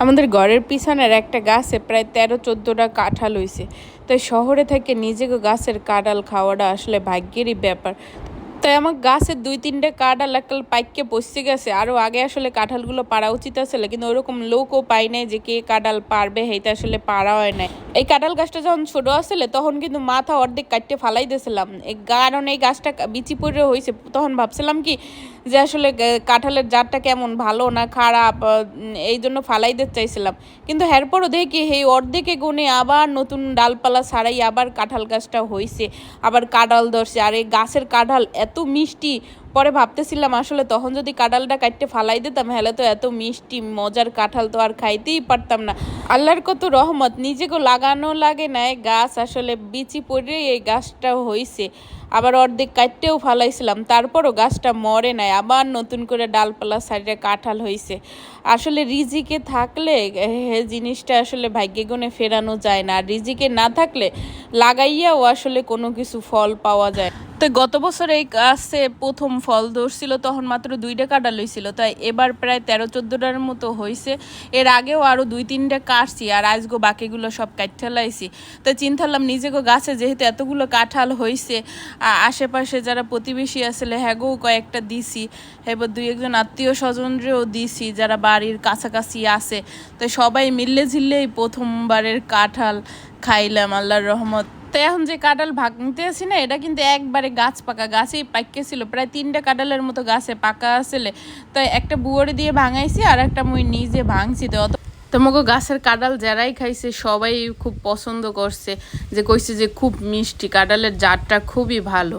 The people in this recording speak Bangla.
আমাদের ঘরের পিছনের একটা গাছে প্রায় ১৩-১৪টা কাঁঠাল হইছে। তাই শহরে থেকে নিজেকে গাছের কাঁঠাল খাওয়াটা আসলে ভাগ্যেরই ব্যাপার। তাই আমার গাছের ২-৩টে কাঁঠাল একটা পাইকে পচে গেছে। আরও আগে আসলে কাঁঠালগুলো পাড়া উচিত আসলে, কিন্তু ওরকম লোকও পাই নাই যে কে কাঁঠাল পারবে, সেইটা আসলে পারা হয় নাই। এই কাঁঠাল গাছটা যখন ছোট আসলে তখন কিন্তু মাথা অর্ধেক কাটতে ফালাই দিয়েছিলাম, কারণ এই গাছটা বিচি পড়ে হয়েছে। তখন ভাবছিলাম কি যে আসলে কাঁঠালের জাতটা কেমন, ভালো না খারাপ, এই জন্য ফালাই দিতে চাইছিলাম। কিন্তু এরপরও দেখি এই অর্ধেকে গুণে আবার নতুন ডালপালা ছাড়াই আবার কাঁঠাল গাছটা হয়েছে, আবার কাঁঠাল ধরছে। আর এই গাছের কাঁঠাল এত মিষ্টি, পরে ভাবতেছিলাম আসলে তখন যদি কাঁঠালটা কাটতে ফালাই দিতাম হলে তো এত মিষ্টি মজার কাঁঠাল তো আর খাইতেই পারতাম না। আল্লাহর কত রহমত, নিজেকে লাগানো লাগে না গাছ, আসলে বিচি পড়ে এই গাছটা হয়েছে। আবার অর্ধেক কাটতেও ফালাইছিলাম, তারপরও গাছটা মরে নাই, আবার নতুন করে ডালপালা সাইডে কাঁঠাল হয়েছে। আসলে রিজিকে থাকলে জিনিসটা আসলে ভাগ্যে গুণে ফেরানো যায় না, আর রিজিকে না থাকলে লাগাইয়াও আসলে কোনো কিছু ফল পাওয়া যায়। তো গত বছর এই গাছে প্রথম ফল ধরছিল, তখন মাত্র 2টা কাঁঠাল হয়েছিল, তাই এবার প্রায় 13-14টার মতো হয়েছে। এর আগেও আরও 2-3টা কাটছি, আর আজগো বাকিগুলো সব কাটতে লাইছি। তো চিন্তালাম নিজেকে গাছে যেহেতু এতগুলো কাঁঠাল হয়েছে, আশেপাশে যারা প্রতিবেশী আসলে হ্যাগোও কয়েকটা দিছি, এবার 2-1জন আত্মীয় স্বজনরেও দিছি যারা বাড়ির কাছাকাছি আছে। তো সবাই মিললে ঝিললেই প্রথমবারের কাঁঠাল খাইলাম আল্লাহর রহমত। তো এখন যে কাঁঠাল ভাঙতে আছি না, এটা কিন্তু একবারে গাছ পাকা, গাছেই পাইকে ছিল, প্রায় 3টা কাঁঠালের মতো গাছে পাকা আসলে। তাই একটা বুয়ারি দিয়ে ভাঙাইছি, আর একটা মুই নিজে ভাঙছি। তো তোমাকে গাছের কাঁঠাল যারাই খাইছে সবাই খুব পছন্দ করছে, যে কইছে যে খুব মিষ্টি, কাঁঠালের জাতটা খুবই ভালো।